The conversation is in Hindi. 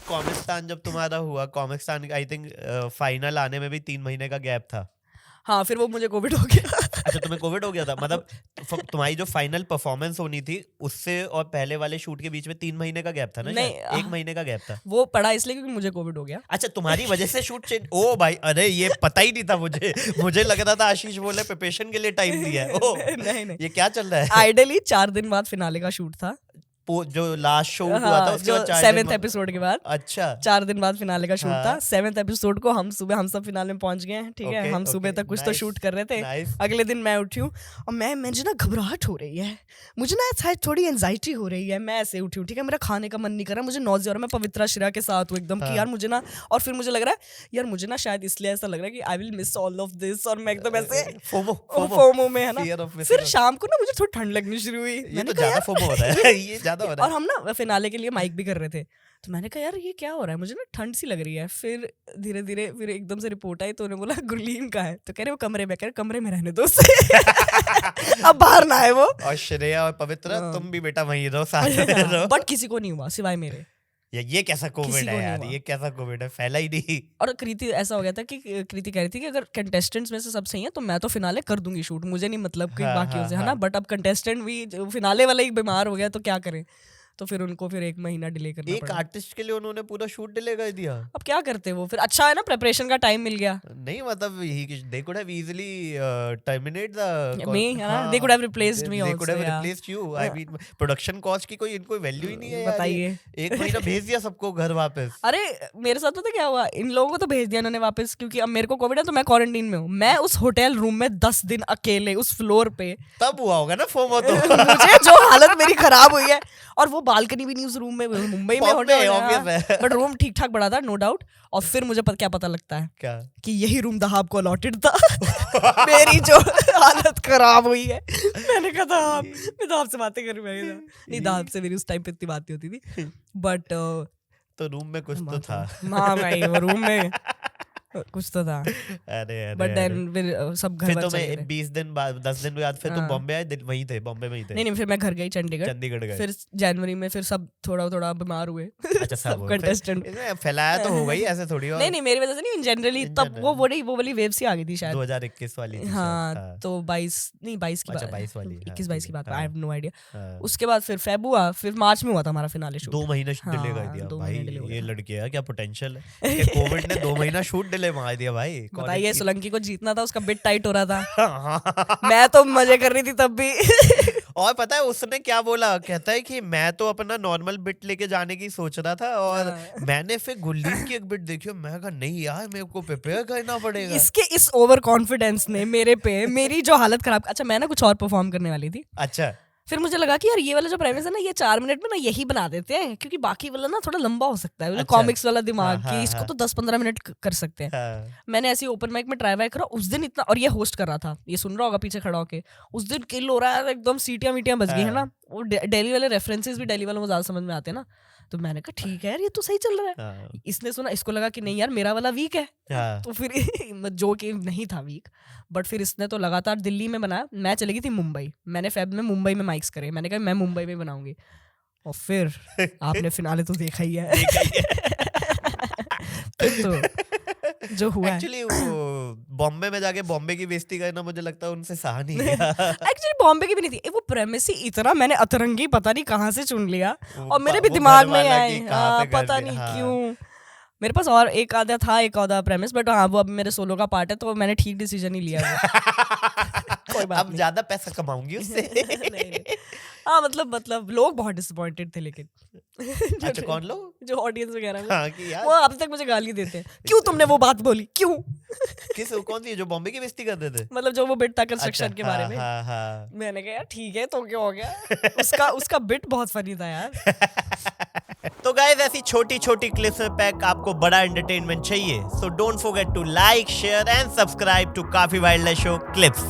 कॉमिस्तान जब तुम्हारा हुआ, कॉमिस्तान आई थिंक फाइनल आने में भी 3 महीने का गैप था। हाँ फिर वो मुझे कोविड हो गया। अच्छा तुम्हें कोविड हो गया था, मतलब तुम्हारी जो फाइनल परफॉर्मेंस होनी थी उससे और पहले वाले शूट के बीच में 3 महीने का गैप था ना? नहीं, शायद 1 महीने का गैप था। वो पड़ा इसलिए क्योंकि मुझे कोविड हो गया। अच्छा तुम्हारी वजह से शूट चेंज। ओ भाई, अरे ये पता ही नहीं था मुझे लग रहा था आशीष बोले प्रिपरेशन के लिए टाइम दिया है। ओ नहीं ये क्या चल रहा है? आइडियली 4 दिन बाद फिनाले का शूट था, जो लास्ट शो हुआ था उसके जो बाद 4 7th एपिसोड के बाद। अच्छा 4 दिन बाद फिनाले का शूट था। हाँ। 7th एपिसोड को हम सब फिनाले में पहुंच गए हैं, ठीक है। Okay, हम सुबह okay, तक कुछ तो nice, शूट कर रहे थे। nice. अगले दिन मैं उठी हूँ और मुझे ना घबराहट हो रही है, मुझे ना शायद थोड़ी एंजाइटी हो रही है। मैं ऐसे उठी हूँ, ठीक है, मेरा खाने का मन नहीं कर रहा, मुझे नॉज़िया और मैं पवित्रा श्रेया के साथ हूँ एकदम कि यार मुझे ना, और फिर मुझे लग रहा है यार मुझे ना शायद इसलिए ऐसा लग रहा है कि I will miss all of this, और मैं एकदम ऐसे फोमो में है ना। फिर शाम को ना मुझे थोड़ी ठंड लगनी शुरू हुई। ये तो ज्यादा फोमो हो रहा है, ये ज्यादा हो रहा है। और हम ना फिनाले के लिए माइक भी कर रहे थे, तो मैंने कहा यार ये क्या हो रहा है, मुझे ना ठंड सी लग रही है। फिर धीरे धीरे फिर एकदम से रिपोर्ट आई, तो उन्होंने बोला गुरलीन का है, तो कह रहे वो कमरे में, कह रहे कमरे में रहने दो उसे। अब बाहर ना आए वो। और श्रेया और पवित्रा तुम भी बेटा वहीं रहो, साथ में रहो। बट किसी को नहीं हुआ सिवाय मेरे। ये कैसा कोविड है यार, ये कैसा कोविड है, फैला ही नहीं। और कृति ऐसा हो गया था कि कृति कह रही थी कि अगर कंटेस्टेंट्स में से सब सही है तो मैं तो फिनाले कर दूंगी शूट, मुझे नहीं मतलब कि बाकियों से, है ना। बट अब कंटेस्टेंट भी फिनाले वाला ही बीमार हो गया तो क्या करें, तो फिर उनको फिर 1 महीना डिले करना पड़ा। एक आर्टिस्ट के लिए उन्होंने पूरा शूट डिले कर दिया। अब क्या करते वो, फिर अच्छा है ना प्रिपरेशन का टाइम मिल गया। नहीं मतलब they could have easily terminate the me, है ना, they could have replaced me also, they could have yeah. replaced you. I mean production cost की कोई इनको वैल्यू ही नहीं है यार। बताइए। 1 महीना भेज दिया सबको घर वापस। अरे मेरे साथ पता क्या हुआ, इन लोगों को तो भेज दिया इन्होंने वापस, क्योंकि अब मेरे को कोविड है तो मैं क्वारंटीन में हूँ। मैं उस होटल रूम में 10 दिन अकेले उस फ्लोर पे, तब हुआ होगा ना फोमो तो। मुझे जो हालत मेरी खराब हुई है। और वो बालकनी भी नहीं उस रूम में, मुंबई में होटल है, बट रूम ठीक ठाक बड़ा था, नो डाउट। और फिर मुझे क्या पता लगता है क्या कि यही रूम दहाब को अलॉटेड था। मेरी जो हालत खराब हुई है, मैंने कहा दहाब, मैं दहाब से बातें कर रही हूँ, नहीं दहाब से मेरी उस टाइम पे इतनी बातें होती थी, बट तो रूम में कुछ तो था। हाँ भाई वो रूम में कुछ तो था। अरे बट देन फिर सब घर फिर तो मैं 20 दिन बाद 10 दिन बाद फिर तुम बॉम्बे आए, वहीं थे, बॉम्बे में ही थे? नहीं फिर मैं घर गई चंडीगढ़ गए। फिर जनवरी में फिर सब थोड़ा बीमार हुए। अच्छा सब कंटेस्टेंट फैलाया तो होगा ही, ऐसे थोड़ी। और नहीं मेरी वजह से नहीं, जनरली तब वो वाली वेव सी आ गई थी शायद 2021 वाली थी। हाँ तो 22 की बात, 22 वाली 21-22 की बात, आई हैव नो आइडिया। उसके बाद फिर फेब हुआ, फिर मार्च में हुआ था हमारा फिनाले शूट। 2 महीने डिले कर दिया भाई। ये लड़के यार क्या पोटेंशियल है, कोविड ने 2 महीना शूट डिले मार दिया भाई। बताइए सोलंकी को जीतना था, उसका बिट टाइट हो रहा था। मैं तो मजे कर रही थी तब भी। और पता है उसने क्या बोला, कहता है कि मैं तो अपना नॉर्मल बिट लेके जाने की सोच रहा था, और मैंने फिर गुल्लीन की एक बिट देखी, मैं कहा नहीं यार मेरे को प्रिपेयर करना पड़ेगा। इसके इस ओवर कॉन्फिडेंस ने मेरे पे मेरी जो हालत खराब। अच्छा मैं ना कुछ और परफॉर्म करने वाली थी। अच्छा फिर मुझे लगा कि यार ये वाला जो प्रेमिस है ना, ये 4 मिनट में ना यही बना देते हैं, क्योंकि बाकी वाला ना थोड़ा लंबा हो सकता है, अच्छा। कॉमिक्स वाला दिमाग हाँ, कि इसको तो 10-15 मिनट कर सकते हैं। हाँ। मैंने ऐसी ओपन माइक में ट्राई वाई करा उस दिन इतना, और ये होस्ट कर रहा था, ये सुन रहा होगा पीछे खड़ा होके, उस दिन किल हो रहा है एकदम, सीटियां वीटियां बज गई है ना। वो दिल्ली वाले रेफरेंसेस भी दिल्ली वालों को ज्यादा समझ में आते हैं ना, तो मैंने कहा ठीक है यार ये तो सही चल रहा है। इसने सुना, इसको लगा कि नहीं यार मेरा वाला वीक है, तो फिर जो कि नहीं था वीक, बट फिर इसने तो लगातार दिल्ली में बनाया। मैं चली गई थी मुंबई, मैंने फेब में मुंबई में माइक्स करे, मैंने कहा मैं मुंबई में बनाऊंगी। और फिर आपने फिनाले तो देखा ही है। तो जो हुआ एक्चुअली बॉम्बे में जाके बॉम्बे की बेइज्जती करना मुझे लगता है उनसे सहा नहीं गया। एक्चुअली बॉम्बे की भी नहीं थी वो प्रेमिस ही इतना, मैंने अतरंगी पता नहीं कहाँ से चुन लिया, और मेरे भी दिमाग में आए पता नहीं क्यों। मेरे पास और एक आधा प्रेमिस, बट हाँ वो अब मेरे सोलो का पार्ट है, तो मैंने ठीक डिसीजन ही लिया। कोई बात अब ज्यादा पैसा कमाऊंगी उससे। हाँ मतलब लोग बहुत डिसअपॉइंटेड थे, लेकिन अच्छा कौन लोग? जो ऑडियंस वगैरह हाँ, कि यार वो अब तक मुझे गाली देते हैं, क्यों तुमने वो बात बोली, क्यों? किस कौन सी जो बॉम्बे की बेइज्जती करते थे? मतलब जो वो बिट था कंस्ट्रक्शन के बारे में। हाँ, हाँ। मैंने कहा यार ठीक है तो क्या हो गया। उसका बिट बहुत फनी था यार। तो गाइस ऐसी छोटी छोटी क्लिप्स में पैक आपको बड़ा एंटरटेनमेंट चाहिए, so don't forget to like share and subscribe to काफी वाइल्ड लाइफ शो क्लिप्स।